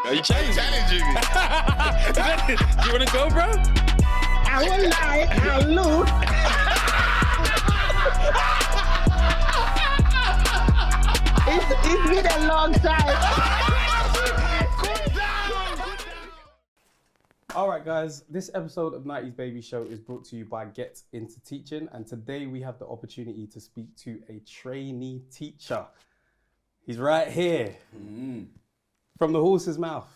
Are you challenging me? Do you want to go, bro? I won't lie, I'll lose. It's been a long time. Alright guys, this episode of 90s Baby Show is brought to you by Get Into Teaching, and today we have the opportunity to speak to a trainee teacher. He's right here. From the horse's mouth,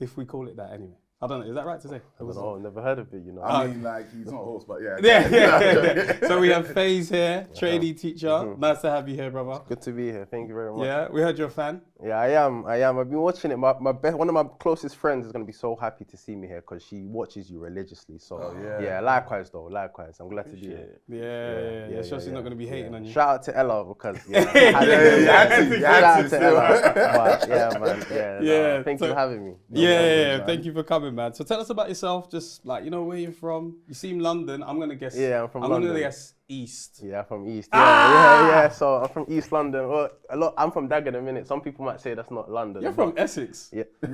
if we call it that anyway. I don't know, is that right to say? I don't know, never heard of it, you know. I mean, like, he's not a horse, but yeah. Yeah. So we have Faze here, trainee teacher. Nice to have you here, brother. Good to be here, thank you very much. Yeah, we heard you're a fan. Yeah, I am. I've been watching it. One of my closest friends is going to be so happy to see me here because she watches you religiously. So, yeah, likewise though, likewise. I'm glad to be here. Yeah. Sure she's not going to be hating on you. Shout out to Ella because, you had to shout out to Ella. But, yeah, man, Yeah, thank you for having me. Yeah, thank you for coming, man. So tell us about yourself, just like, you know, where you're from. You seem London. I'm going to guess. Yeah, I'm from I'm London. going to guess East. Yeah, from East. Yeah. So I'm from East London. Well, I'm from Dagenham a minute. Some people might say that's not London. You're from Essex. Yeah, you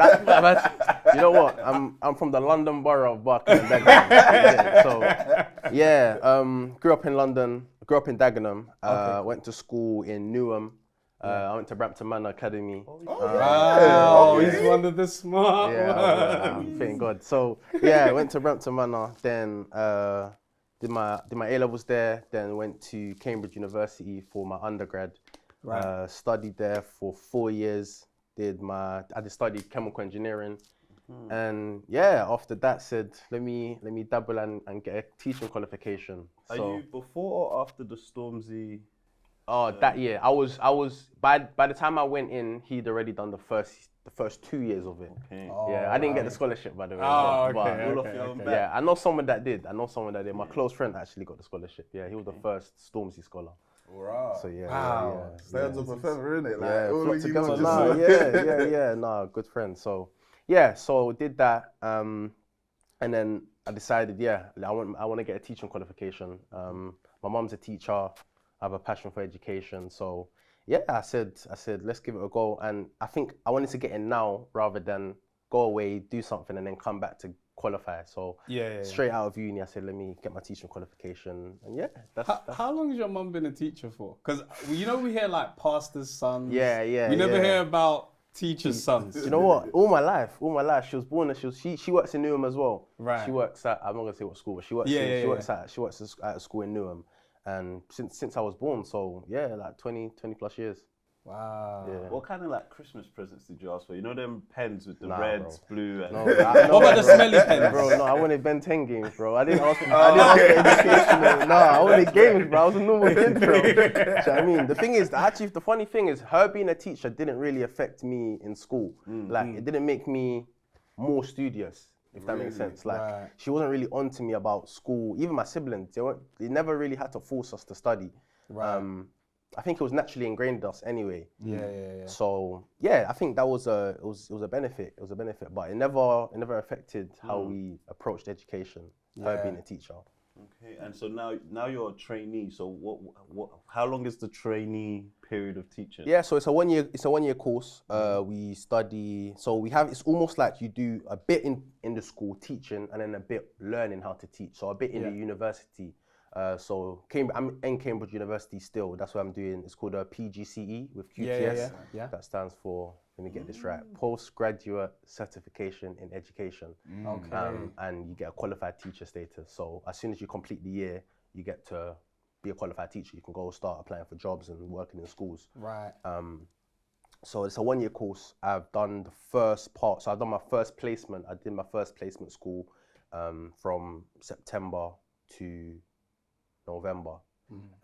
know what? I'm from the London borough of Barking and Dagenham. Grew up in London. Grew up in Dagenham. Went to school in Newham. I went to Brampton Manor Academy. Wow, he's one of the smart ones. Thank God. So yeah, went to Brampton Manor. Then did my A levels there. Then went to Cambridge University for my undergrad. Right. Studied there for 4 years. I studied chemical engineering, and after that said, let me dabble and get a teaching qualification. Are you before or after the Stormzy? That year I was by the time I went in, he'd already done the first 2 years of it. Okay. I didn't get the scholarship, by the way. Yeah, I know someone that did. My close friend actually got the scholarship. Yeah, he was the first Stormzy scholar. Wow. So Birds of a feather, innit? Like, flocked together. Good friends. So so did that, and then I decided, I want to get a teaching qualification. My mum's a teacher. I have a passion for education. So I said let's give it a go. And I think I wanted to get in now rather than go away, do something, and then come back to qualify. So straight out of uni, I said, let me get my teaching qualification. And how long has your mum been a teacher for? Because we hear like pastors' sons. We never hear about teachers' sons. You know what? All my life, she was born. She works in Newham as well. Right. She works at, I'm not gonna say what school, but she works. She works at a school in Newham, and since I was born, so like 20 plus years. Wow. Yeah. What kind of like Christmas presents did you ask for? You know them pens with the reds, blue, and what about the smelly pens? Bro, no, I wanted Ben 10 games, bro. I didn't ask for educational. No, I wanted games, bro. I was a normal kid, bro. Do you know what I mean? The funny thing is, her being a teacher didn't really affect me in school. It didn't make me more studious, if that makes sense. Like, she wasn't really on to me about school. Even my siblings, they never really had to force us to study. Right. I think it was naturally ingrained in us anyway. So I think that was a benefit. It was a benefit, but it never affected how we approached education. Her being a teacher. Okay, and so now you're a trainee. So what? How long is the trainee period of teaching? Yeah, so it's a 1 year course. We study. So it's almost like you do a bit in the school teaching, and then a bit learning how to teach. So a bit in the university. I'm in Cambridge University still. That's what I'm doing. It's called a PGCE with QTS. That stands for, let me get this right, Postgraduate Certification in Education. And you get a qualified teacher status. So as soon as you complete the year, you get to be a qualified teacher. You can go start applying for jobs and working in schools. Right. So it's a 1 year course. I've done the first part. So I've done my first placement. I did my first placement school from September to November,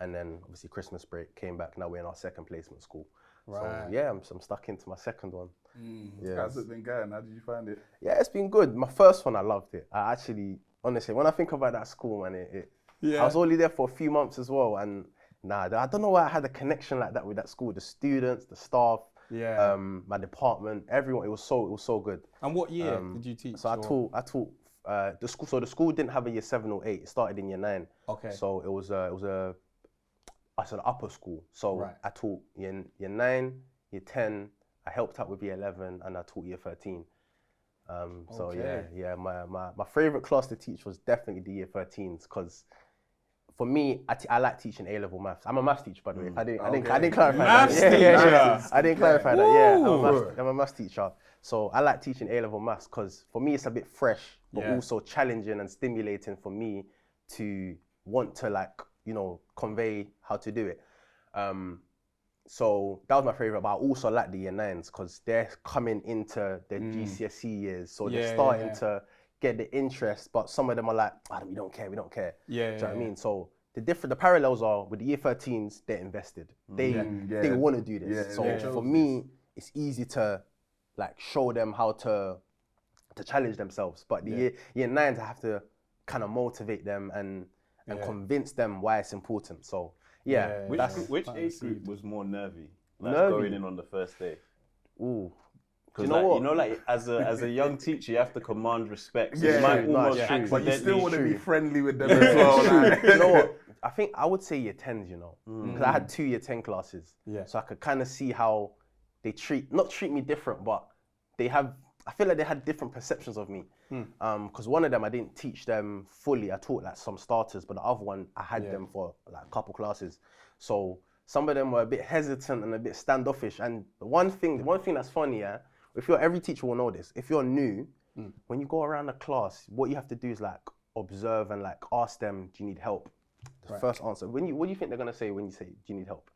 and then obviously Christmas break, came back. Now we're in our second placement school. Right. So I'm stuck into my second one. How's it been going? How did you find it? Yeah, it's been good. My first one, I loved it. I actually, honestly, when I think about that school, man, I was only there for a few months as well, and I don't know why I had a connection like that with that school. The students, the staff, my department, everyone. It was so good. And what year did you teach? So I taught. The school didn't have a year 7 or 8. It started in year 9. Okay. So it was an upper school. So I taught year 9, year 10. I helped out with year 11, and I taught year 13. So Okay. my favorite class to teach was definitely the year 13s because for me, I like teaching A-level maths. I'm a maths teacher, by the way. I didn't clarify Maths that. teacher. I didn't clarify that. Yeah, Woo. I'm a maths teacher. So I like teaching A-level maths because for me it's a bit fresh, but Yeah. also challenging and stimulating for me to want to convey how to do it. So that was my favorite, but I also like the year 9s because they're coming into their GCSE years, so they're starting to get the interest. But some of them are like, we don't care. Yeah. Do you know what I mean? So the parallels are with the year 13s, they're invested. They want to do this. For me, it's easy to show them how to challenge themselves. But the year 9s, I have to kind of motivate them and convince them why it's important. So Which age group was more nervy? Nervy? Going in on the first day. Ooh. Because you know what? as a young teacher, you have to command respect. So Yeah, you might true, no, almost it's true. But you still accidentally want to be true. friendly with them as well. Like. You know what? I would say year 10s, because I had 2 year 10 classes. Yeah. So I could kind of see how they not treat me different, but I feel like they had different perceptions of me. Because one of them, I didn't teach them fully. I taught some starters, but the other one, I had them for a couple classes. So some of them were a bit hesitant and a bit standoffish. And one thing that's funny, every teacher will know this. If you're new, when you go around the class, what you have to do is observe and ask them, do you need help? The first answer. What do you think they're gonna say when you say, do you need help?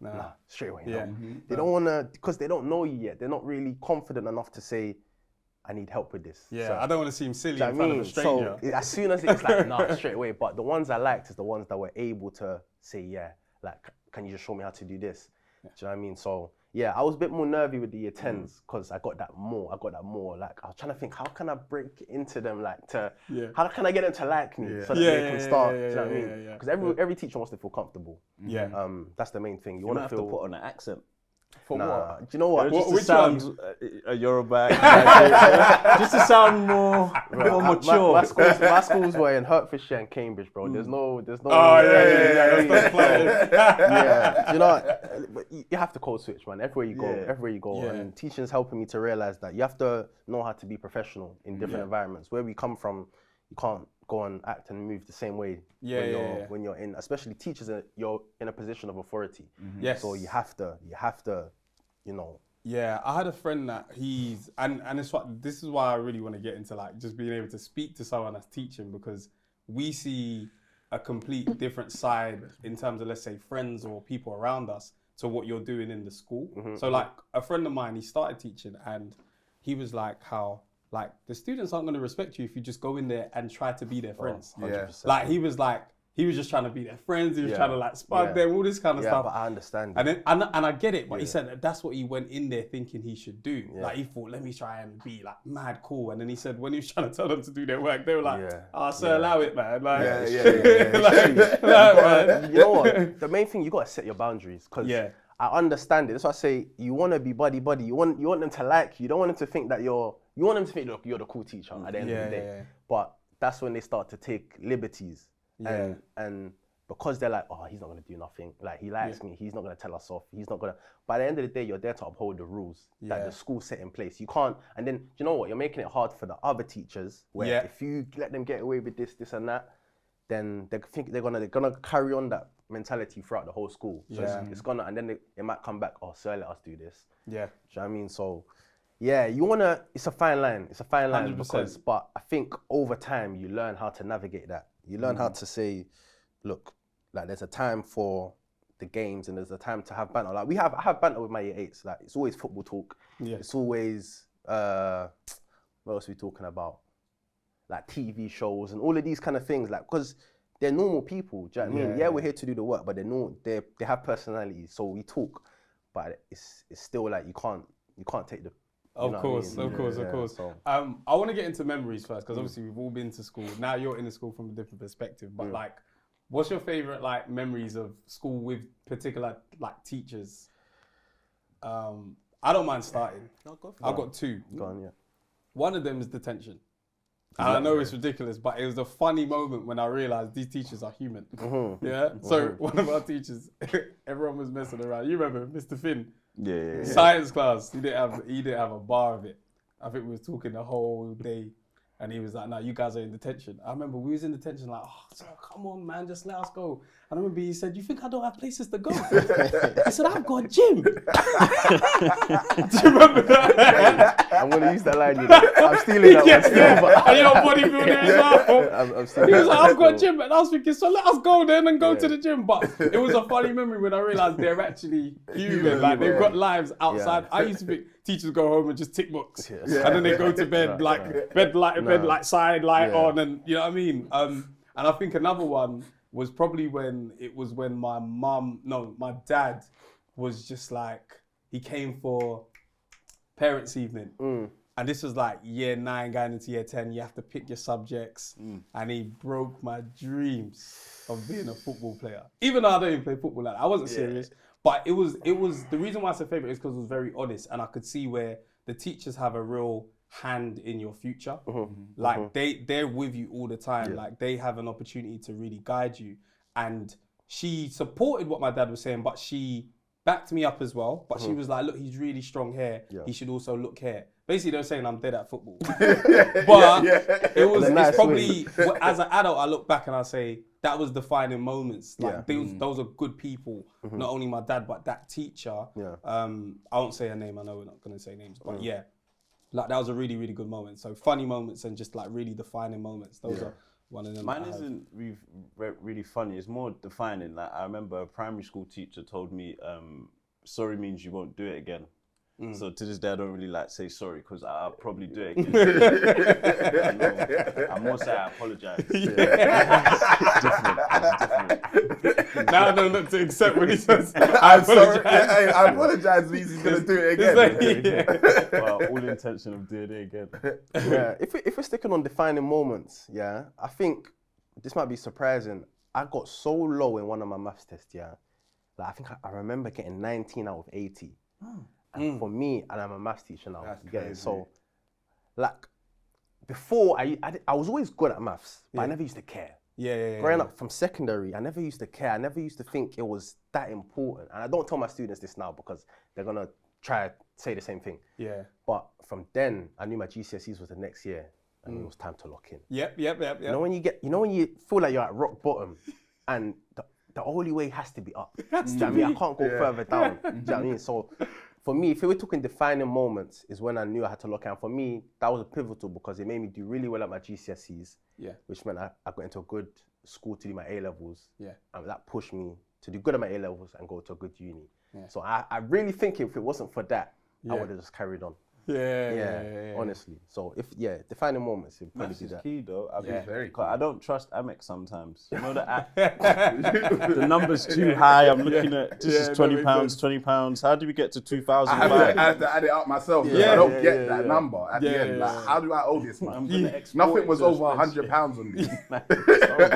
Nah, straight away. Yeah. No. They don't wanna, because they don't know you yet. They're not really confident enough to say, I need help with this. Yeah, So, I don't want to seem silly do you in know front what of a stranger. So as soon as it's nah, straight away. But the ones I liked is the ones that were able to say, can you just show me how to do this? Do you know what I mean? So yeah, I was a bit more nervy with the year 10s because I got that more. I was trying to think, how can I break into them? How can I get them to like me so that they can start? Do you know what I mean? Because every teacher wants to feel comfortable. Yeah. That's the main thing. You You want might to have to feel. put on an accent. For Nah, what? do you know what? Just to which sound Yoruba, just to sound more mature. My schools were in Hertfordshire and Cambridge, bro. There's no. Oh yeah. Yeah, you know, but you have to code switch, man. Everywhere you go, Yeah. and teaching's helping me to realize that you have to know how to be professional in different environments. Where we come from, you can't go and act and move the same way when you're in, especially teachers. You're in a position of authority. Yes. So you have to, Yeah, I had a friend that this is why I really want to get into just being able to speak to someone that's teaching, because we see a complete different side in terms of, let's say, friends or people around us to what you're doing in the school. So a friend of mine, he started teaching and he was how the students aren't going to respect you if you just go in there and try to be their friends. 100%. He was just trying to be their friends. He was trying to spud them, all this kind of stuff. But I understand. And then, and I get it, but he said that's what he went in there thinking he should do. He thought, let me try and be mad cool. And then he said, when he was trying to tell them to do their work, they were allow it, man. You know what? The main thing, you got to set your boundaries, because I understand it. That's why I say you want to be buddy. You want them to like you. You don't want them to think that you want them to think, look, you're the cool teacher at the end of the day. But that's when they start to take liberties. And because they're he's not going to do nothing. He likes me. He's not going to tell us off. He's not going to. By the end of the day, you're there to uphold the rules that the school set in place. You can't. And then, you know what? You're making it hard for the other teachers. Where if you let them get away with this, and that, then they think they're gonna carry on that mentality throughout the whole school. So it's gonna, and then it might come back. Oh, sir, let us do this. Yeah. Do you know what I mean? So. Yeah, you wanna. It's a fine line. 100%. But I think over time you learn how to navigate that. You learn how to say, look, there's a time for the games and there's a time to have banter. I have banter with my year 8s. It's always football talk. Yeah. It's always what else are we talking about? TV shows and all of these kind of things. Because they're normal people. Do you know what I mean? Yeah, we're here to do the work, but they have personalities. So we talk, but it's still you can't take the. Of course. So, I want to get into memories first, because obviously we've all been to school. Now you're in the school from a different perspective. But what's your favorite memories of school with particular teachers? I don't mind starting. I've got 2. Go on, yeah. One of them is detention. And I know it's ridiculous, but it was a funny moment when I realised these teachers are human. Yeah. So one of our teachers, everyone was messing around. You remember Mr. Finn? Yeah. Science class. He didn't have a bar of it. I think we was talking the whole day. And he was like, "No, you guys are in detention." I remember we was in detention, like, "Oh, sir, come on, man, just let us go." And I remember he said, "You think I don't have places to go?" I said, "I've got a gym." Do you remember that? I'm gonna use that line. You know. I'm stealing that one still, but And you're bodybuilding as well. I'm stealing He was that like, one "I've got a still. gym," and I was thinking, "So let us go then and go to the gym." But it was a funny memory when I realised they're actually human. Like they've got lives outside. I used to think teachers go home and just tick books, and then they go to bed bed light side light on, and you know what I mean. And I think another one was probably when my dad was just like, he came for parents' evening. And this was like year 9 going into year 10. You have to pick your subjects. And he broke my dreams of being a football player. Even though I don't even play football like that. I wasn't serious. But it was the reason why I said favourite is because it was very honest. And I could see where the teachers have a real hand in your future. Like they're with you all the time. Like they have an opportunity to really guide you. And she supported what my dad was saying, but she backed me up as well. But she was like, "Look, he's really strong here. He should also look here." Basically, they're saying I'm dead at football. But it's probably, as an adult, I look back and I say, that was defining moments. Like those are good people. Not only my dad, but that teacher. I won't say her name. I know we're not going to say names. But like that was a really, really good moment. So funny moments and just like really defining moments. Those are one of them. Mine isn't really funny. It's more defining. Like I remember a primary school teacher told me, sorry means you won't do it again. So to this day, I don't really like say sorry because I'll probably do it again. I'm more say I apologize. Different. Now I know not to accept when he says, I'm sorry. I apologize means he's going to do it again. Well, all intention of doing it again. If we're sticking on defining moments, I think this might be surprising. I got so low in one of my maths tests, like I think I remember getting 19 out of 80. And for me, and I'm a maths teacher now, so like before I was always good at maths, but I never used to care. Growing up from secondary, I never used to care. I never used to think it was that important. And I don't tell my students this now because they're gonna try to say the same thing. But from then, I knew my GCSEs was the next year, and it was time to lock in. Yep. You know when you feel like you're at rock bottom, and the only way has to be up. Do you know what I mean? I can't go further down. Do you know what I mean? So for me, if we were talking defining moments, is when I knew I had to lock in. For me, that was pivotal because it made me do really well at my GCSEs, which meant I got into a good school to do my A-levels. And that pushed me to do good at my A-levels and go to a good uni. So I really think if it wasn't for that, I would have just carried on. Honestly. So defining moments, it'd probably be that. Key though. Very key. I don't trust Amex sometimes. You know the number's too high. I'm looking at this is £20. How do we get to 2,000? I have to add it up myself. I don't get that number at the end. Like, how do I owe this much? Nothing was over £100 on me.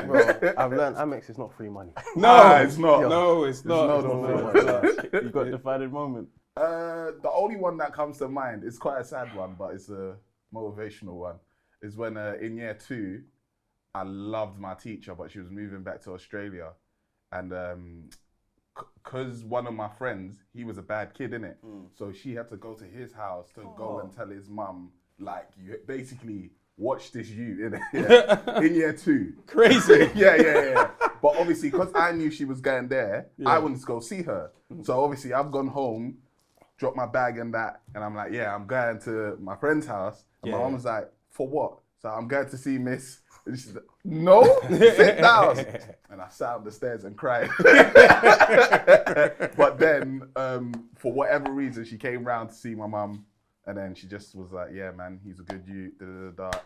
Bro, I've learned Amex is not free money. It's not. No, it's not. You got defining moment. The only one that comes to mind, it's quite a sad one, but it's a motivational one, is when in year 2, I loved my teacher, but she was moving back to Australia. And because one of my friends, he was a bad kid, innit? So she had to go to his house to go and tell his mum, like, you basically watch this innit? In year 2. Crazy. Yeah. But obviously, because I knew she was going there, I wanted to go see her. So obviously, I've gone home, dropped my bag and that, and I'm like, I'm going to my friend's house. And my mom was like, for what? So I'm going to see Miss. And she's like, no, sit down. And I sat on the stairs and cried. But then, for whatever reason, she came round to see my mum. And then she just was like, yeah, man, he's a good youth,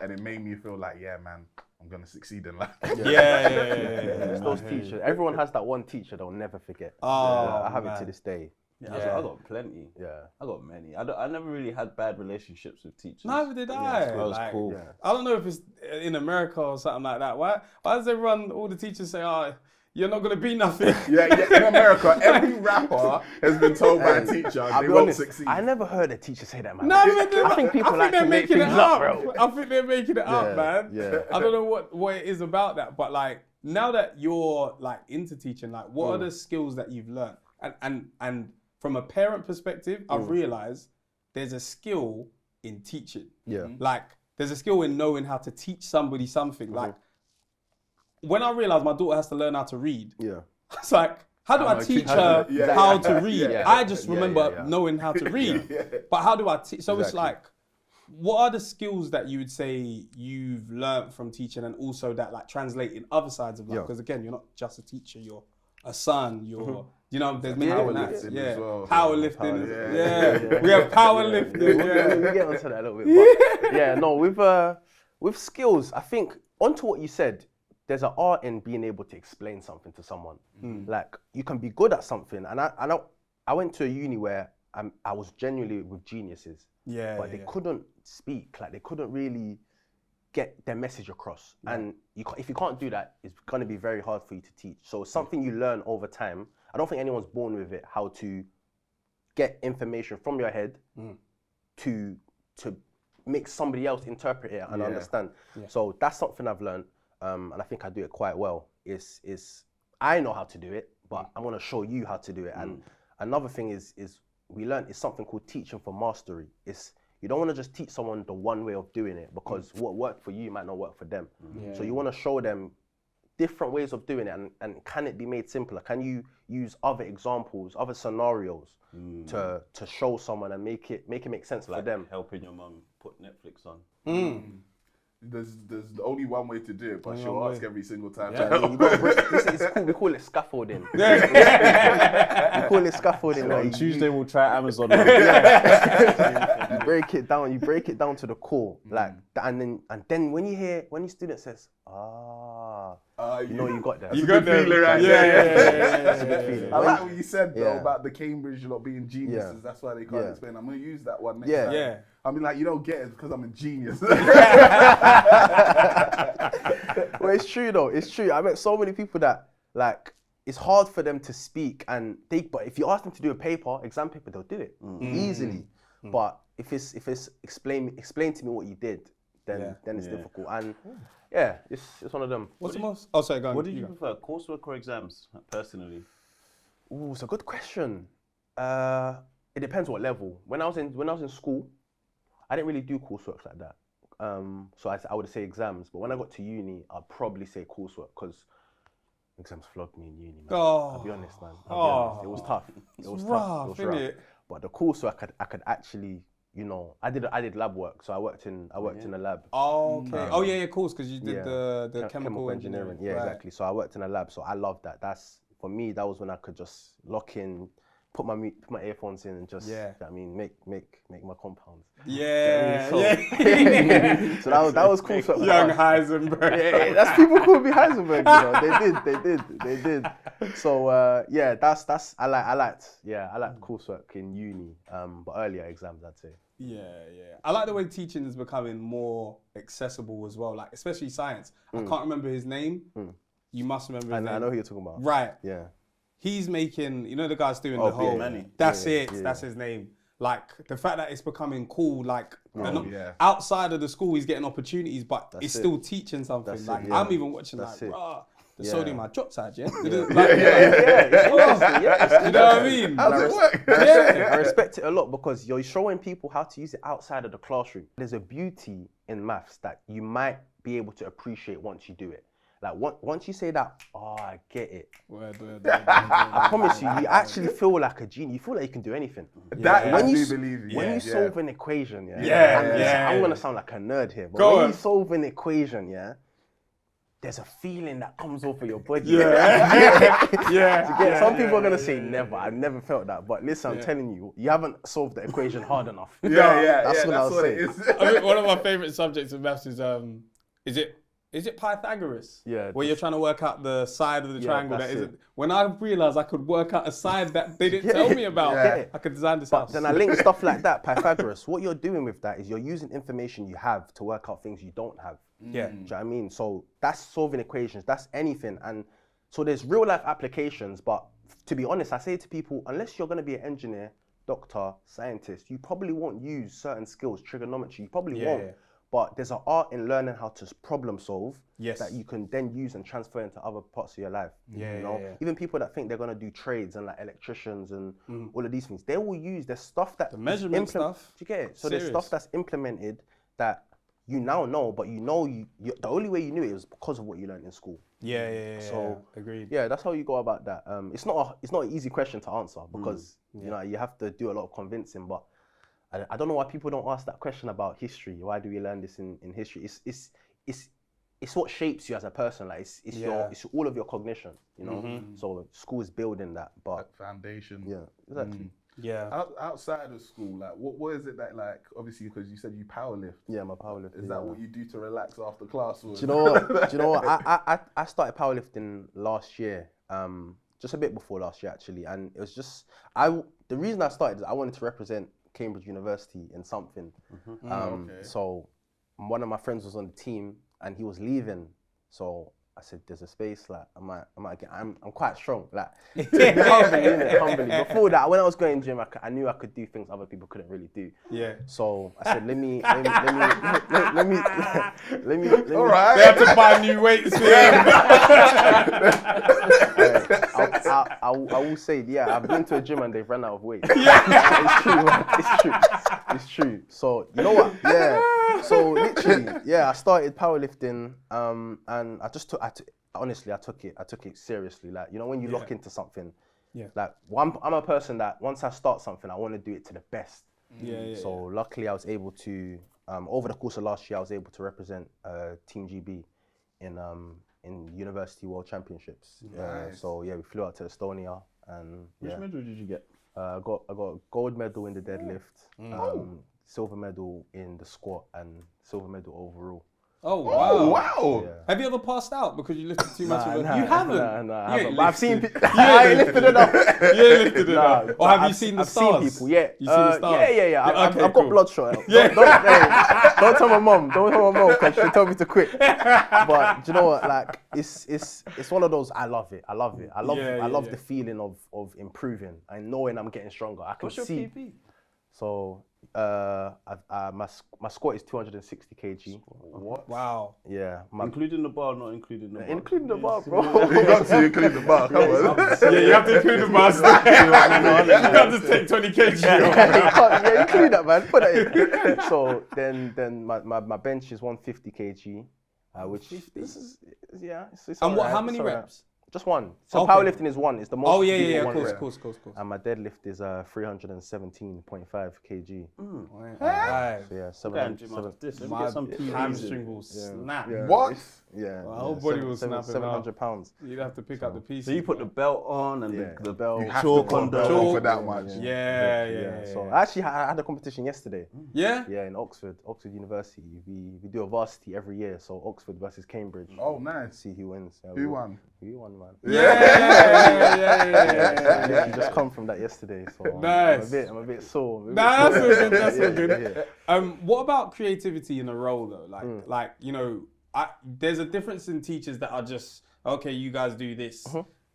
And it made me feel like, yeah, man, I'm going to succeed in life. It's those teachers. Everyone has that one teacher they'll never forget. I have it to this day. I got plenty. I got many. I never really had bad relationships with teachers. Neither did I. That was cool. I don't know if it's in America or something like that. Why does everyone, all the teachers say, you're not going to be nothing? In America, every rapper has been told by a teacher they won't succeed. I never heard a teacher say that, man. No, I think people like to make things up, bro. I think they're making it up, man. I don't know what it is about that, but like, now that you're like into teaching, like what are the skills that you've learned? And from a parent perspective, I've realized there's a skill in teaching. Yeah. Like, there's a skill in knowing how to teach somebody something. Like, when I realized my daughter has to learn how to read, Yeah. it's like, how do I teach her Yeah, how yeah, to read? yeah. I just Yeah, remember yeah. knowing how to read. But how do I teach? So it's Exactly. like, what are the skills that you would say you've learned from teaching, and also that like translate in other sides of life? Yeah. Because again, you're not just a teacher, you're a son, you're, you know, there's many different acts. Powerlifting Yeah, as well. powerlifting. Powerlifting. Yeah, we have powerlifting. Yeah. We'll get onto that a little bit. But yeah, no, with skills, I think onto what you said, there's an art in being able to explain something to someone. Like, you can be good at something, and I went to a uni where I was genuinely with geniuses, but they couldn't speak, like they couldn't really get their message across. And if you can't do that, it's going to be very hard for you to teach. So it's something you learn over time. I don't think anyone's born with it, how to get information from your head to make somebody else interpret it and understand. So that's something I've learned, and I think I do it quite well. I know how to do it, but I'm going to show you how to do it. And another thing is we learned is something called teaching for mastery. You don't want to just teach someone the one way of doing it, because what worked for you might not work for them. So you want to show them different ways of doing it, and can it be made simpler? Can you use other examples, other scenarios to show someone and make it make sense for them? Helping your mum put Netflix on. There's only one way to do it, but she'll ask every single time. You gotta it's cool. We call it scaffolding. We call it scaffolding. So like on Tuesday we'll try Amazon. you break it down. You break it down to the core, like, and then when your student says, you know you got that. You got feeling, there. right? Yeah. Good feeling. I like what you said though Yeah. about the Cambridge lot being geniuses. Yeah. That's why they can't Yeah. explain. I'm gonna use that one next Yeah. time. Yeah. I mean, like, you don't get it because I'm a genius. Well, it's true though. It's true. I met so many people that, like, it's hard for them to speak, but if you ask them to do a exam paper, they'll do it easily. But if it's explain to me what you did, then it's difficult. And yeah, it's one of them. What's the most? Oh, sorry, go on. What did you prefer, coursework or exams, personally? Ooh, it's a good question. It depends what level. When I was in school, I didn't really do coursework like that. So I would say exams. But when I got to uni, I'd probably say coursework, because exams flogged me in uni, man. I'll be honest, man. I'll be honest. It was tough. It was tough. It was rough. But the coursework, I could actually, you know, I did lab work. So I worked in a lab. Oh, okay. Of course, because you did the chemical engineering. Yeah, Right. exactly. So I worked in a lab. So I loved that. For me, that was when I could just lock in, put my earphones in, and just, make my compounds. Yeah. So that was cool. So Young Heisenberg. yeah, that's people call me Heisenberg. You know, they did. So I liked coursework in uni, but earlier exams, I'd say. Yeah. I like the way teaching is becoming more accessible as well. Like, especially science. I can't remember his name. You must remember his name. I know who you're talking about. Right. Yeah. He's making, you know, the guy's doing the whole. Manny. That's Yeah, it. yeah. That's his name. Like, the fact that it's becoming cool, like, yeah. outside of the school, he's getting opportunities, but it's it. still teaching something. That's Like, it, yeah. I'm even watching, That's like, it. bruh, the Yeah. sodium I dropped out, yeah? Yeah, You know what I mean? How's it work? I respect it a lot, because you're showing people how to use it outside of the classroom. There's a beauty in maths that you might be able to appreciate once you do it. Like, once you say that, I get it. I promise you actually feel like a genius. You feel like you can do anything. That When I you do believe you. When you solve an equation, Yeah. I'm gonna sound like a nerd here, but Go when on. you solve an equation, there's a feeling that comes over your body. Some people are gonna say never. I've never felt that, but listen, I'm telling you, you haven't solved the equation hard enough. That's what I'll say. it is. I mean, one of my favorite subjects of maths is it Pythagoras? Yeah. Where you're trying to work out the side of the triangle that that's isn't. it. When I realized I could work out a side that they didn't tell me about, Yeah. I could design this But house. then I link stuff like that, Pythagoras. What you're doing with that is you're using information you have to work out things you don't have. Yeah. Do you know what I mean? So that's solving equations, that's anything. And so there's real life applications, but to be honest, I say to people, unless you're gonna be an engineer, doctor, scientist, you probably won't use certain skills, trigonometry, you probably won't. but there's an art in learning how to problem solve Yes. that you can then use and transfer into other parts of your life. Yeah, you know, yeah. even people that think they're gonna do trades and like electricians and all of these things, they will use there's stuff that The measurement stuff. Do you get it? So there's Serious. stuff that's implemented that you now know, but you the only way you knew it was because of what you learned in school. Yeah. So agreed. yeah, that's how you go about that. It's not an easy question to answer because you know you have to do a lot of convincing. But I don't know why people don't ask that question about history. Why do we learn this in history? It's what shapes you as a person. Like it's all of your cognition. You know. So school is building that, but Foundation. yeah, exactly. Yeah. Outside of school, like what is it that like? Obviously, because you said you powerlift. Yeah, my powerlifting. Is that what you do to relax after class? Or Do you know what? I started powerlifting last year, just a bit before last year actually, and it was just the reason I started is I wanted to represent Cambridge University in something. Okay. So one of my friends was on the team and he was leaving, so I said, "There's a space. Like I'm quite strong. Like humbly. Before that, when I was going gym, I knew I could do things other people couldn't really do. Yeah. So I said, let me. All right. They have to buy new weights for him. I will say, yeah, I've been to a gym and they've run out of weight. It's true, man. It's true. So you know what? Yeah. So literally, yeah, I started powerlifting, and I took it seriously. Like, you know, when you lock into something, like I'm a person that once I start something, I want to do it to the best. So luckily, I was able to, over the course of last year, I was able to represent Team GB in University World Championships. Nice. So yeah, we flew out to Estonia, and Which medal did you get? I got a gold medal in the deadlift, silver medal in the squat, and silver medal overall. Oh wow! Oh wow! Yeah. Have you ever passed out because you lifted too much? You haven't. Nah, You I haven't. ain't But I've seen. lifted. I ain't lifted it up. You ain't lifted it up. Or but have you seen the stars? I've seen people. Yeah. You seen the stars? Yeah. I've okay, got cool. bloodshot. Yeah. Don't tell my mom. Don't tell my mom because she told me to quit. But do you know what? Like it's one of those. I love it. I love the feeling of improving and knowing I'm getting stronger. I can What's your see. PP? So my squat is 260 kg. What? Wow. Yeah. Including the bar, not including the bar. Including the bar, bro. You got to include the bar. Come on. Yeah, you have to include the master. You can't just take 20 kg. Yeah, include that, man. Put that in. So then my bench is 150 kg, which is it's And what? alright, How many it's alright. reps? Just one. So Okay. powerlifting is one. It's the most. Oh you do yeah. for Of one course, rep. course. And my deadlift is 317.5 kg. Right. So yeah, Damn, Jim, after this, let me get some PVs hamstring will snap. What? Yeah. My whole body will snap. 700 pounds. You'd have to pick up the pieces. So you put the belt on and Yeah, the belt. You have chalk to on put the the belt for that much. Yeah. So actually, I had a competition yesterday. Yeah? Yeah, in Oxford University. We do a varsity every year. So Oxford versus Cambridge. Oh, nice. See who wins. Who won? We won, man. Yeah. Literally just come from that yesterday, so Nice. I'm a bit sore. Nah, that's all good. That's all Yeah, good. yeah. What about creativity in a role though? Like you know, there's a difference in teachers that are just okay. You guys do this,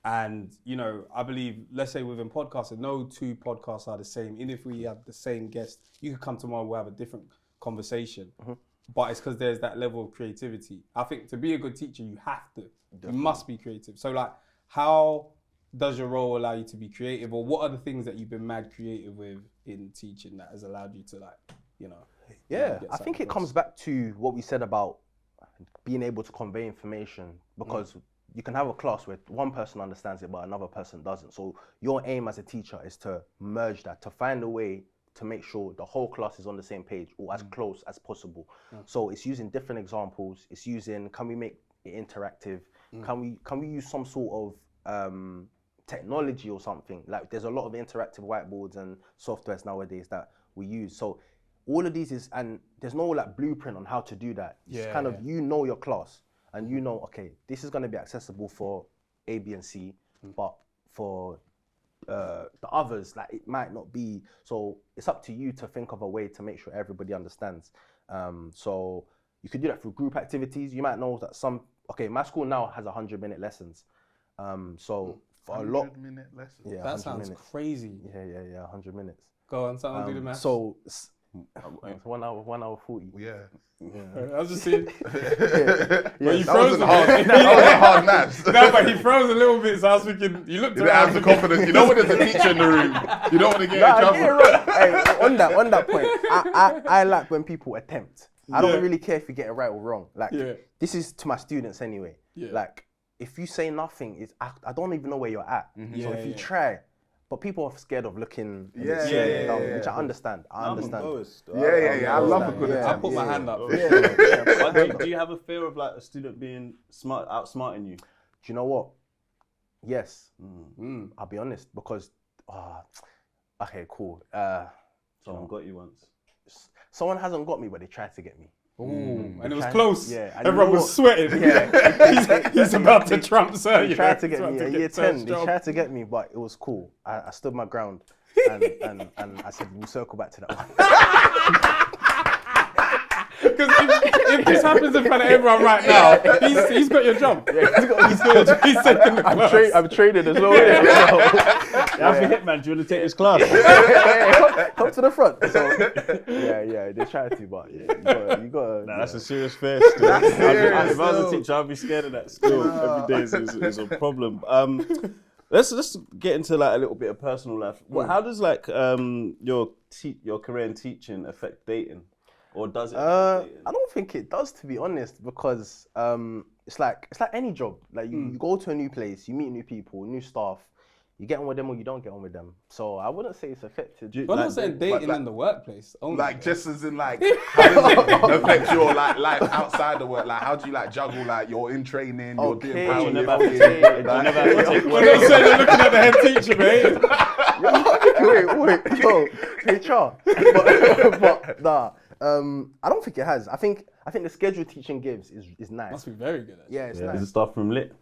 and you know, I believe, let's say within podcasting, no two podcasts are the same. Even if we have the same guest, you could come tomorrow, we'll have a different conversation. But it's because there's that level of creativity. I think to be a good teacher, you have to. You must be creative. So like, how does your role allow you to be creative, or what are the things that you've been mad creative with in teaching that has allowed you to like, you know? Yeah, get I think something it comes back to what we said about being able to convey information, because you can have a class where one person understands it but another person doesn't. So your aim as a teacher is to merge that, to find a way to make sure the whole class is on the same page or as close as possible. So it's using different examples. It's using, can we make it interactive? Can we use some sort of technology or something? Like there's a lot of interactive whiteboards and softwares nowadays that we use. So all of these is, and there's no like blueprint on how to do that. It's kind of, you know your class and you know, okay, this is going to be accessible for A, B, and C, but for the others, like it might not be. So it's up to you to think of a way to make sure everybody understands. So you could do that through group activities. You might know that my school now has 100-minute lessons. So for a lot, 100-minute lesson. yeah, That 100 sounds minutes. crazy. Yeah, 100 minutes. Go on, someone do the math. So It's 1 hour, 1 hour 40. Yeah. I was just saying. Yeah, But you That froze wasn't a hard. bit. That wasn't hard maths. No, but he froze a little bit, so I was thinking, you looked You don't have around. the confidence. You know when there's a teacher in the room, you don't want to get Nah, in I trouble. get it right. Hey, on that point, I like when people attempt. I don't really care if you get it right or wrong. Like, this is to my students anyway. Yeah. Like, if you say nothing, I don't even know where you're at. So if you try, but people are scared of looking dumb, which I understand. I understand. Yeah. I love a good Yeah. I attempt. put my hand up. But do you have a fear of like a student being outsmarting you? Do you know what? Yes. I'll be honest, because okay, cool. Someone got you once. Someone hasn't got me, but they tried to get me. And it was close. Yeah, and Everyone you know was sweating. Yeah. he's about to trump sir. They tried to get me at year 10. They tried to get me, but it was cool. I stood my ground, and I said, we'll circle back to that one. Because if this happens in front of everyone right now, he's got your job. He's taking the class. I'm training as well. As a hitman, do you want to take this class? Come to the front. So, yeah, they tried to, but you gotta. Nah, that's a serious fear still. If I was a teacher, I'd be scared of that still. Every day is a problem. Let's get into like a little bit of personal life. How does like your career in teaching affect dating? Or does it? I don't think it does, to be honest, because it's like any job. Like you go to a new place, you meet new people, new staff, you get on with them or you don't get on with them. So I wouldn't say it's affected. But I'm not saying dating in the workplace only. Like just as in like how does it affect your like life outside the work? Like how do you like juggle like you're in training, you're doing Okay. You never have powerlifting, to take it. You never have to take We're work. not saying they're looking at the head teacher, mate. wait, yo, HR. but nah, I don't think it has. I think the schedule teaching gives is nice. Must be very good. Actually. Yeah, it's Is nice. the stuff from lit?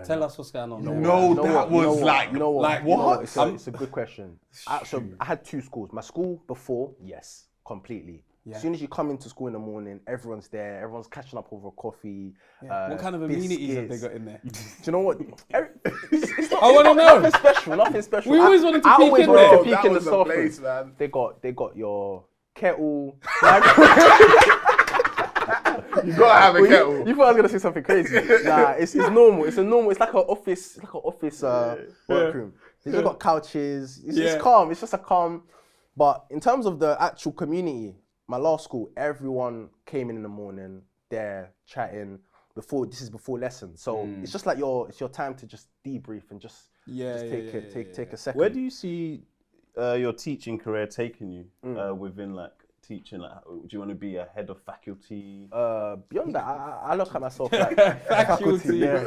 Tell us what's going on. No, that was like you know what? like, You know what? It's a good question. So I had two schools. My school before, yes, completely. Yeah. As soon as you come into school in the morning, everyone's there. Everyone's catching up over coffee. What kind of amenities have they biscuits. got in there? Do you know what? It's I want to know. Nothing special. We always wanted to I peek always in wanted there. to peek That in the was a staff place, room. man. They got your kettle. You gotta have a kettle. You thought I was gonna say something crazy? Nah, it's normal. It's like an office. Workroom. They just got couches. It's calm. It's just a calm. But in terms of the actual community, my last school, everyone came in the morning. They're chatting before lessons. So it's just like it's your time to just debrief and just take a second. Where do you see your teaching career taking you within like teaching? Like, do you want to be a head of faculty? Beyond that, I look at myself like Faculty. Yeah,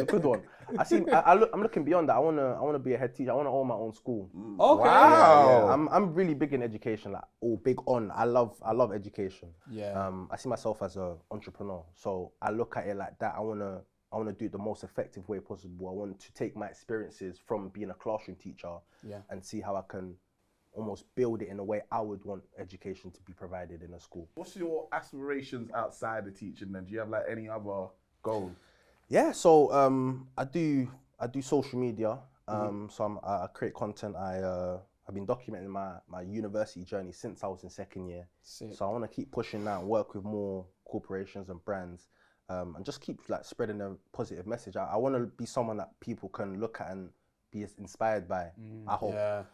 good one. I'm looking beyond that. I wanna be a head teacher. I wanna own my own school. Okay. Wow. I'm really big in education. Like, big on. I love education. Yeah. I see myself as an entrepreneur, so I look at it like that. I wanna do it the most effective way possible. I want to take my experiences from being a classroom teacher and see how I can almost build it in a way I would want education to be provided in a school. What's your aspirations outside of teaching then? Do you have like any other goals? Yeah, so I do social media. So I create content. I've been documenting my university journey since I was in second year. Sick. So I want to keep pushing that and work with more corporations and brands, and just keep like spreading a positive message. I want to be someone that people can look at and be inspired by. I hope. Yeah.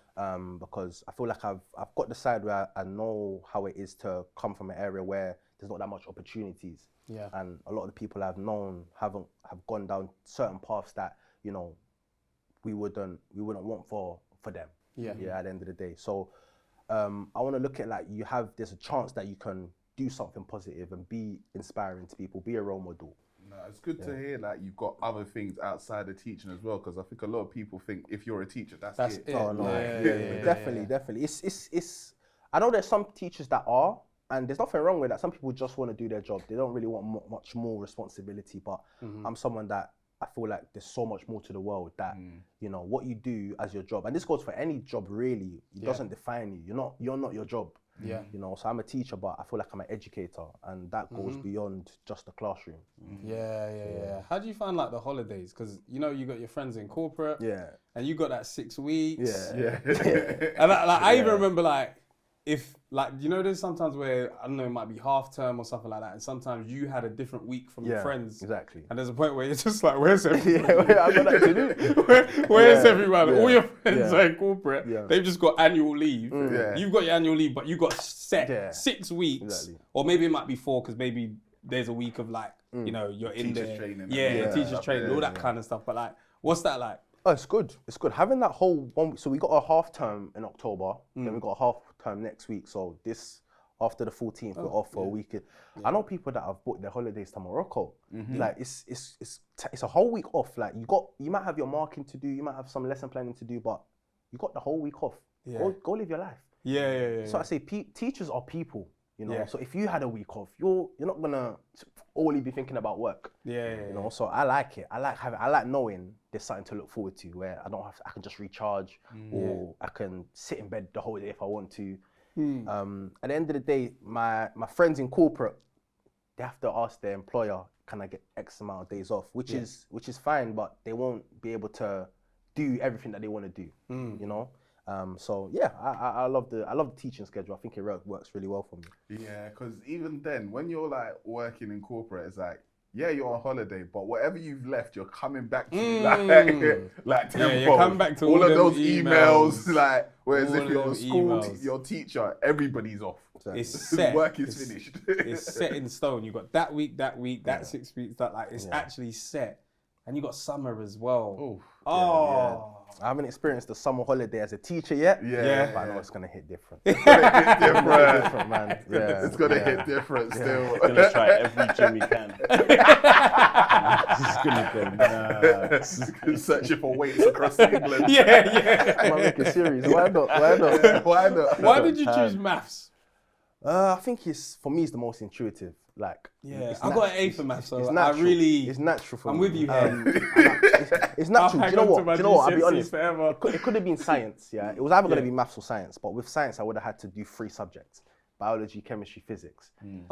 Because I feel like I've got the side where I know how it is to come from an area where there's not that much opportunities. Yeah. And a lot of the people I've known have gone down certain paths that, you know, we wouldn't want for them. Yeah. Yeah, at the end of the day. So I want to look at like there's a chance that you can do something positive and be inspiring to people, be a role model. No, it's good to hear that you've got other things outside of teaching as well, because I think a lot of people think if you're a teacher, that's it. Oh no, Yeah. definitely. It's. I know there's some teachers that are, and there's nothing wrong with that. Some people just want to do their job. They don't really want much more responsibility. But I'm someone that I feel like there's so much more to the world that you know what you do as your job, and this goes for any job really. It doesn't define you. You're not your job. Yeah. You know, so I'm a teacher, but I feel like I'm an educator, and that goes beyond just the classroom. Yeah. How do you find like the holidays? Because you know you got your friends in corporate. Yeah. And you got that 6 weeks. Yeah. And I even remember like if like, you know, there's sometimes where, I don't know, it might be half term or something like that, and sometimes you had a different week from your friends. Exactly. And there's a point where it's just like, where's everyone? Yeah, I've got that to do. Where's everyone? yeah, All your friends yeah. are in corporate. Yeah. They've just got annual leave. Yeah. You've got your annual leave, but you got set 6 weeks. Exactly. Or maybe it might be 4, because maybe there's a week of like, you know, you're in Teachers there. training. Yeah, teachers training, all that kind of stuff. But like, what's that like? Oh, it's good. It's good. Having that whole one, so we got a half term in October, then we got a half term next week. So this, after the 14th, we're off for a week. I know people that have booked their holidays to Morocco. Like it's a whole week off. Like you might have your marking to do, you might have some lesson planning to do, but you got the whole week off. Go live your life. Yeah. So I say teachers are people, you know. So if you had a week off, you're not gonna only be thinking about work. You know. So I like it. I like knowing there's something to look forward to where I can just recharge, or I can sit in bed the whole day if I want to. At the end of the day, my friends in corporate, they have to ask their employer, can I get X amount of days off, which is fine, but they won't be able to do everything that they want to do. You know. So yeah, I love the teaching schedule. I think it works really well for me. Yeah, because even then, when you're like working in corporate, it's like, yeah, you're on holiday, but whatever you've left, you're coming back to like tempo. you're coming back to all of them those emails. Like, whereas All if of you're them a school, emails. your teacher, everybody's off. It's set. Work is finished. It's set in stone. You got that week, that 6 weeks. That like it's actually set, and you got summer as well. I haven't experienced the summer holiday as a teacher yet. Yeah. But I know it's gonna hit different. It's gonna hit different. Different, man. Yeah. It's gonna hit different still. Gonna try every gym we can. Just gonna go Searching for weights across England. Yeah. I might make a series. Why not? Why not? Why did you choose maths? I think for me, it's the most intuitive. Like, I got an A for maths, so it's I natural. really. It's natural for I'm me. with you here. It's natural. Do you know what? I'll be GCSEs honest. forever. It could have been science. Yeah, it was either going to be maths or science. But with science, I would have had to do 3 subjects: biology, chemistry, physics. And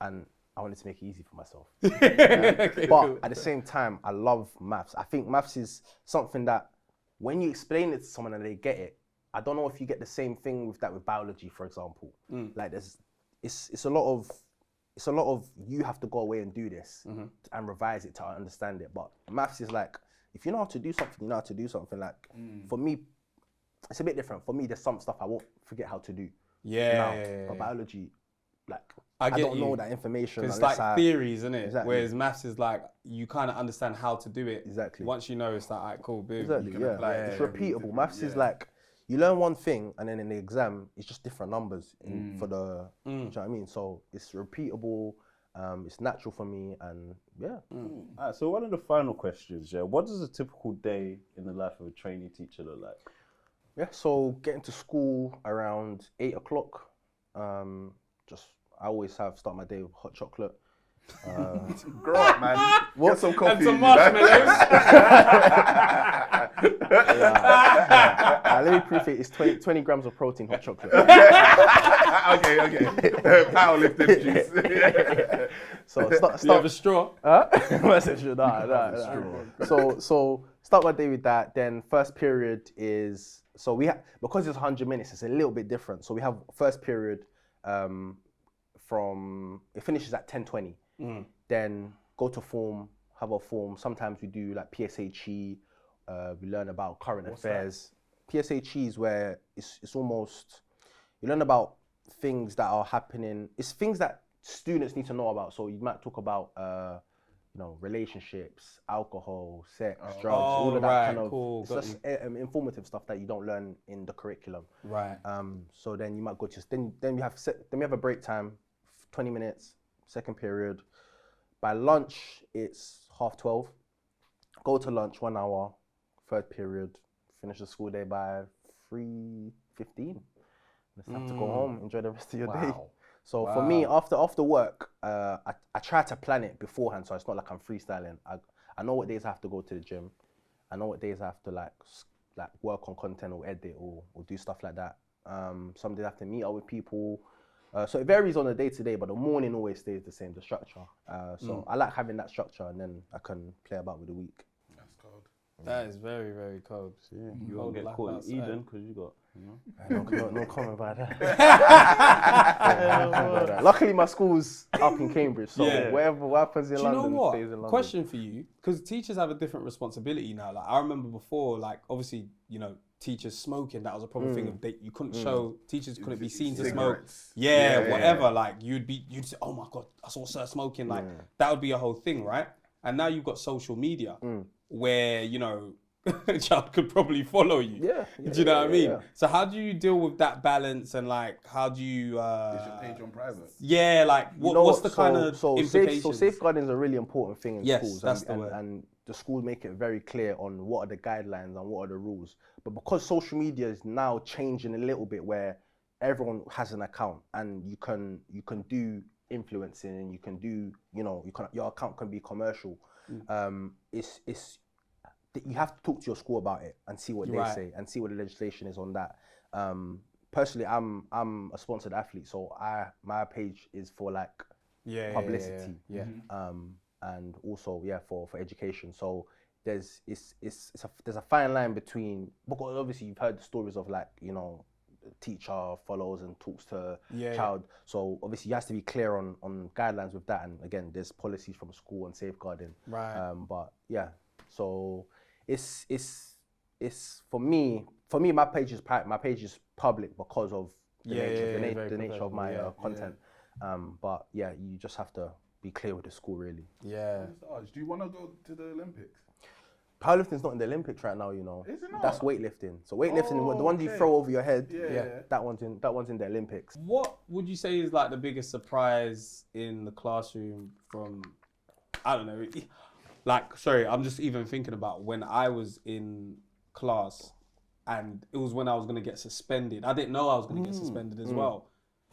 I wanted to make it easy for myself. But at the same time, I love maths. I think maths is something that when you explain it to someone and they get it, I don't know if you get the same thing with biology, for example. Like it's a lot of you have to go away and do this and revise it to understand it. But maths is like, if you know how to do something, you know how to do something. Like for me, it's a bit different. For me, there's some stuff I won't forget how to do. But biology, like I don't know that information. It's like theories, isn't it? Exactly. Whereas maths is like, you kind of understand how to do it. Exactly. Once you know, it's like, all right, cool, boom. Exactly, You can apply it. It's repeatable. Maths is like, you learn one thing and then in the exam, it's just different numbers for the, do you know what I mean? So it's repeatable, it's natural for me, and Alright, so one of the final questions, what does a typical day in the life of a trainee teacher look like? Yeah, so getting to school around 8 o'clock, I always start my day with hot chocolate. Grow up, man. Get some coffee. And some in you, man. marshmallows. Let me proof it. It's 20 grams of protein hot chocolate. Okay. Powerlifting juice. So Do you have a straw? So start my day with that. Then first period is, so we have, because it's 100 minutes, it's a little bit different. So we have first period it finishes at 10:20. Then go to form, have a form. Sometimes we do like PSHE. We learn about current affairs. PSHE is where it's almost, you learn about things that are happening. It's things that students need to know about. So you might talk about, relationships, alcohol, sex, drugs, all of that kind of. Cool. It's just informative stuff that you don't learn in the curriculum. Right. So then you might go to then we have a break time, 20 minutes, second period. By lunch, it's 12:30. Go to lunch, 1 hour, third period. Finish the school day by 3:15. It's time to go home, enjoy the rest of your day. So for me, after work, I try to plan it beforehand, so it's not like I'm freestyling. I know what days I have to go to the gym. I know what days I have to like work on content or edit or do stuff like that. Some days I have to meet up with people. So it varies on a day-to-day, but the morning always stays the same, the structure. So I like having that structure, and then I can play about with the week. That's cold. That is very, very cold. You won't get caught in Eden because you got No comment about that. Luckily, my school's up in Cambridge, so whatever happens in Do you London know what? stays in London. Question for you, because teachers have a different responsibility now. Like I remember before, like obviously, you know, teachers smoking, that was a proper thing of you couldn't show, teachers couldn't be seen to smoke. Cigarettes. Whatever. Like you'd say, oh my God, I saw sir smoking. Like that would be a whole thing, right? And now you've got social media where, you know, a child could probably follow you. Yeah. Do you know what I mean? Yeah. So how do you deal with that balance and like how do you Is your page on private? yeah, like what's the kind of implications? So safeguarding is a really important thing in Yes, schools. that's the word. And the schools make it very clear on what are the guidelines and what are the rules. But because social media is now changing a little bit where everyone has an account and you can do influencing and you can do, you know, your account can be commercial. You have to talk to your school about it and see what they say and see what the legislation is on that. Personally, I'm a sponsored athlete, so my page is for like publicity, and also for education. So there's a fine line between, because obviously you've heard the stories of like, you know, teacher follows and talks to child. So obviously you have to be clear on guidelines with that. And again, there's policies from school and safeguarding. Right. But yeah, so it's for me my page is public because of the nature of my content. But yeah, you just have to be clear with the school really. Yeah. Do you want to go to the Olympics? Powerlifting's not in the Olympics right now, you know. Is it not? That's weightlifting. So weightlifting, the one you throw over your head, that one's in the Olympics. What would you say is like the biggest surprise in the classroom from, I don't know, like, sorry, I'm just even thinking about when I was in class and it was when I was going to get suspended. I didn't know I was going to get suspended as well.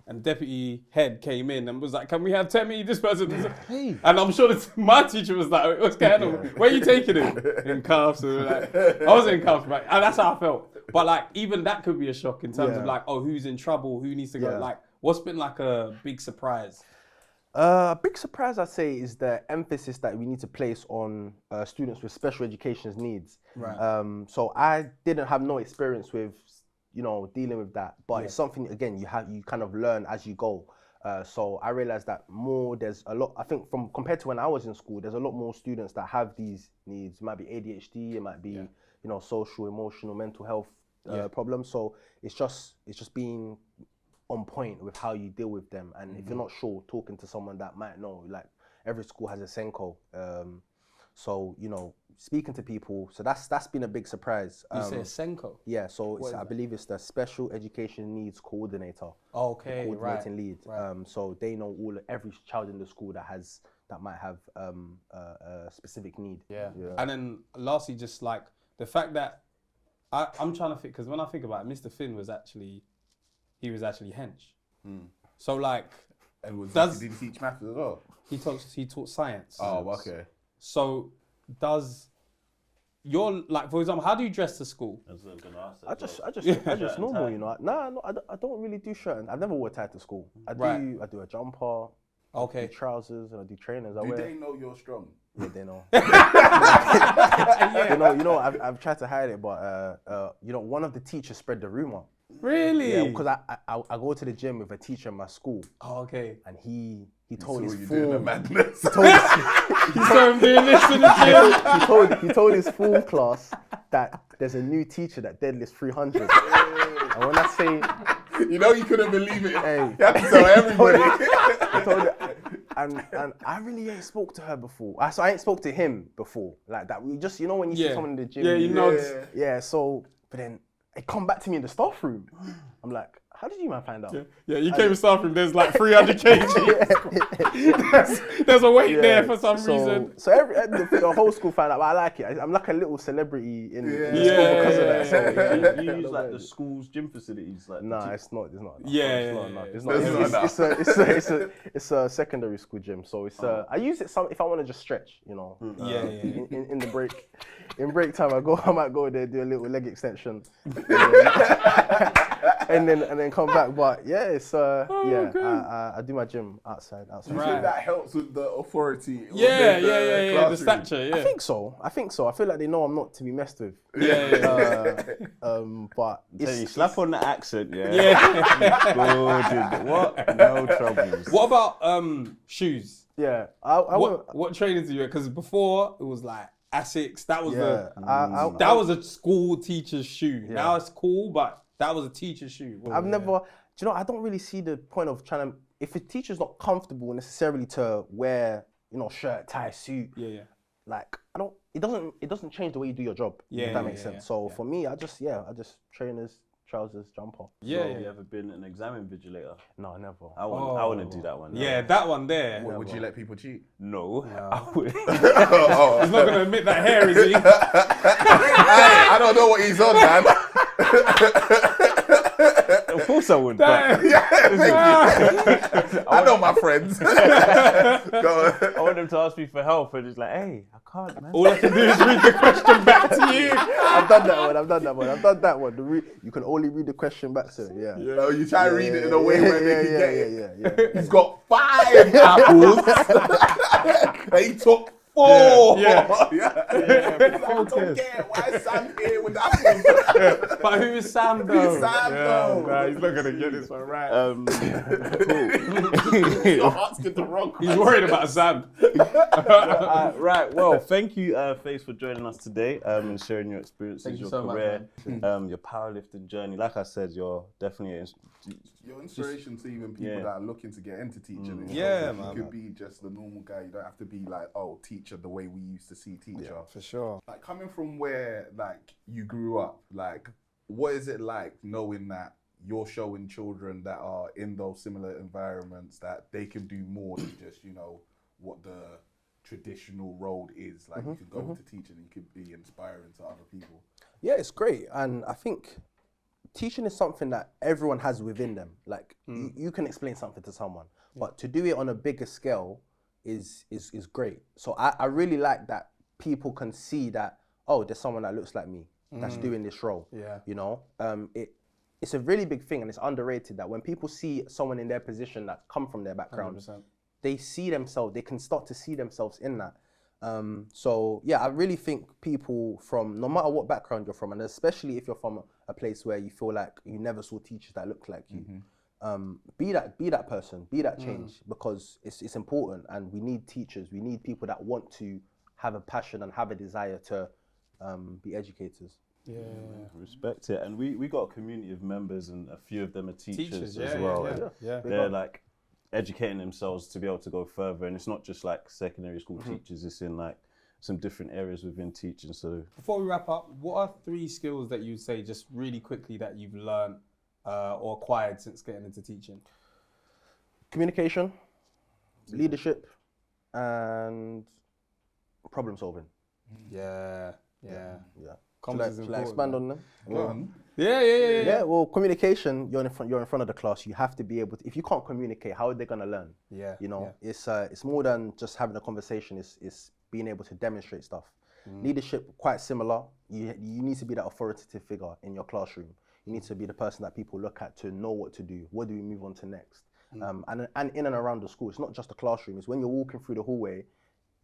And deputy head came in and was like, can we have Temmie, this person? Hey. And I'm sure my teacher was like, what's going on? Where are you taking him? In cuffs. And like, I was in cuffs, right? And that's how I felt. But like, even that could be a shock in terms of like, oh, who's in trouble? Who needs to go? Like, what's been like a big surprise? A big surprise, I'd say, is the emphasis that we need to place on students with special education needs. Right. So I didn't have no experience with, you know, dealing with that, but it's something, again, you kind of learn as you go. So I realized that there's a lot, I think compared to when I was in school, there's a lot more students that have these needs. It might be ADHD, it might be, you know, social, emotional, mental health problems. So it's just being on point with how you deal with them. And if you're not sure, talking to someone that might know, like every school has a Senko. So, you know, speaking to people, so that's been a big surprise. You say a Senko? Yeah, so I believe it's the Special Education Needs Coordinator. Okay, coordinating lead. Right. So they know every child in the school that might have a specific need. Yeah. And then lastly, just like the fact that I'm trying to think, because when I think about it, Mr. Finn was actually hench. So like, And did he teach maths as well? He taught science. Oh, okay. So does your, like, for example, how do you dress to school? I just normal, you know. I don't really do shirt. I never wore a tie to school. I do a jumper. Okay. I do trousers and I do trainers. Do they know you're strong? Yeah, they know. You know, I've tried to hide it, but you know, one of the teachers spread the rumor. Really? Yeah, because I go to the gym with a teacher in my school. Oh, okay. And he told his you full doing the madness. He saw him doing this in the gym. he told his full class that there's a new teacher that deadlifts 300. And when I say, you know, you couldn't believe it. Hey, you have to tell everybody. I told her, and I really ain't spoke to her before. So I ain't spoke to him before like that. We just, you know, when you see someone in the gym. Yeah, you know. Yeah. So, but then it come back to me in the staff room. I'm like, how did you man find out? Yeah, you came to staff room, there's like 300 kg. There's a weight there for some reason. So the whole school found out, but I like it. I'm like a little celebrity in the school because of that. So, you use like the school's gym facilities? Like nah, it's not. It's a secondary school gym. So it's I use it if I want to just stretch, you know. In the break. In break time, I might go there, do a little leg extension. and then come back. But yeah, it's I do my gym outside. Do you think that helps with the authority? Yeah, within the classroom? stature, yeah. I think so. I feel like they know I'm not to be messed with. But You slap on the accent, yeah. Yeah. Good. What? No troubles. What about shoes? yeah, I went. What trainers do you wear? Because before it was like Asics. That was Yeah, that was a school teacher's shoe. Now it's cool, but that was a teacher's shoe. I've never. Do you know? I don't really see the point of trying to. If a teacher's not comfortable necessarily to wear, shirt, tie, suit. Yeah. Like It doesn't change the way you do your job. Yeah, if that makes sense. yeah. So for me, I just trainers, trousers, jumper. Yeah. Have you ever been an exam invigilator? No, never. I want to do that one. Yeah, that one there. Would you let people cheat? No. I would. He's not going to admit that hair, is he? Hey, I don't know what he's on, man. Of course I would. But I know my friends. Go on. I want them to ask me for help, and it's like, hey, I can't, man. All I can do is read the question back to you. I've done that one. You can only read the question back, sir. Yeah. Oh, you try to read it in a way where they can get it. Yeah. He's got 5 apples. He took 4. Yeah. I don't care. Why is Sam here with apples? But who is Sam though? Who's Sam though? Nah, he's not gonna get this one right. You're asking the wrong question. He's worried about Sam. Right. Well, thank you, Faze, for joining us today and sharing your experiences, Thank you your so much, career, your powerlifting journey. Like I said, you're definitely Your inspiration to even people that are looking to get into teaching. Yeah, You man. could be just the normal guy. You don't have to be like, oh, teacher, the way we used to see teacher. For sure. Like coming from where like you grew up, like what is it like knowing that you're showing children that are in those similar environments that they can do more than just, what the traditional road is. Like you can go into teaching and you could be inspiring to other people. Yeah, it's great. And I think teaching is something that everyone has within them. Like you can explain something to someone, but to do it on a bigger scale is great. So I really like that people can see that, oh, there's someone that looks like me that's doing this role. Yeah. It's a really big thing, and it's underrated that when people see someone in their position that come from their background, 100%. they see themselves, they can start to see themselves in that. So yeah, I really think people from, no matter what background you're from, and especially if you're from a place where you feel like you never saw teachers that look like you, be that person, be that change, because it's important, and we need teachers, we need people that want to have a passion and have a desire to be educators. Yeah. respect it. And we got a community of members, and a few of them are teachers as yeah, well. yeah. They're like educating themselves to be able to go further, and it's not just like secondary school teachers, it's in like some different areas within teaching. So Before we wrap up, what are 3 skills that you'd say just really quickly that you've learned or acquired since getting into teaching? Communication, leadership, and problem solving. Yeah. Should I expand on them? Go on. Yeah. Well, communication. You're in front of the class. You have to be able to. If you can't communicate, how are they gonna learn? Yeah. It's more than just having a conversation. It's being able to demonstrate stuff. Leadership, quite similar. You need to be that authoritative figure in your classroom. You need to be the person that people look at to know what to do. What do we move on to next? And in and around the school, it's not just the classroom. It's when you're walking through the hallway.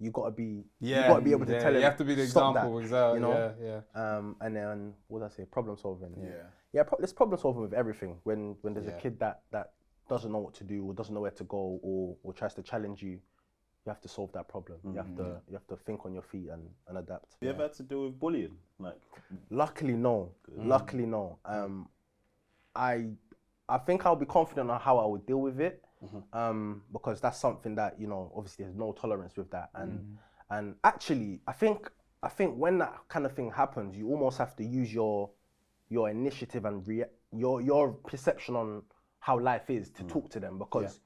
You gotta be able to tell them. You have to be the "Stop example. that," Exactly. you know? Yeah. And then what did I say? Problem solving. Yeah. There's problem solving with everything. When there's a kid that doesn't know what to do or doesn't know where to go or tries to challenge you, you have to solve that problem. You have to think on your feet and adapt. have you ever had to deal with bullying? Like, Luckily, no. I think I'll be confident on how I would deal with it. Because that's something that, obviously there's no tolerance with that. And actually, I think when that kind of thing happens, you almost have to use your initiative and your perception on how life is to talk to them. Because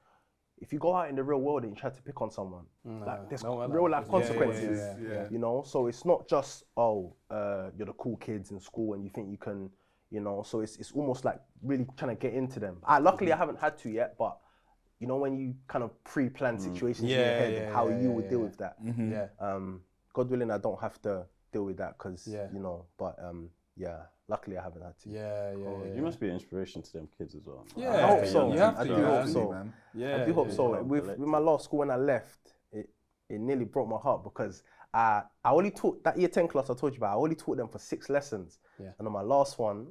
if you go out in the real world and you try to pick on someone, like there's real life consequences. So it's not just, you're the cool kids in school and you think you can, so it's almost like really trying to get into them. Luckily I haven't had to yet, but when you kind of pre-plan situations in your head, how you would deal with that. God willing, I don't have to deal with that because, but yeah, luckily I haven't had to. Yeah. You must be an inspiration to them kids as well. Yeah, I hope so. You have I to, do hope man. so. man. Yeah, I do hope so. yeah. With my last school when I left, it nearly broke my heart because I only taught that year 10 class I told you about. I only taught them for 6 lessons, Yeah. and on my last one,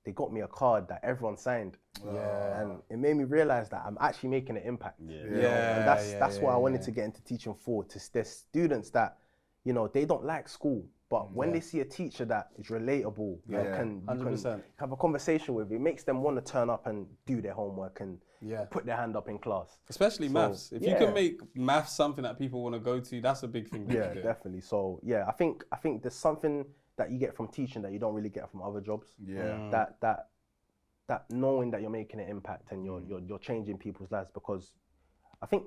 they got me a card that everyone signed. Yeah. And it made me realize that I'm actually making an impact. Yeah. And that's why I wanted to get into teaching for. There's students that, you know, they don't like school, but when they see a teacher that is relatable, and you can 100%. have a conversation with, it makes them want to turn up and do their homework and put their hand up in class. Especially maths. If you can make maths something that people want to go to, that's a big thing. Yeah, definitely. So yeah, I think there's something that you get from teaching that you don't really get from other jobs. Yeah. That knowing that you're making an impact and you're changing people's lives, because I think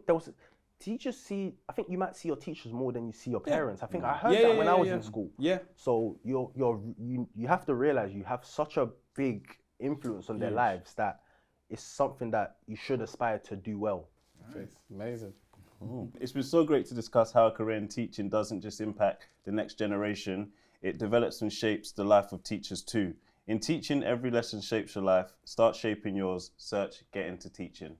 teachers see. I think you might see your teachers more than you see your parents. I think I heard that when I was in school. Yeah. So you have to realize you have such a big influence on their lives that it's something that you should aspire to do well. Nice. Amazing. It's been so great to discuss how a career in teaching doesn't just impact the next generation, it develops and shapes the life of teachers too. In teaching, every lesson shapes your life. Start shaping yours. Search Get Into Teaching.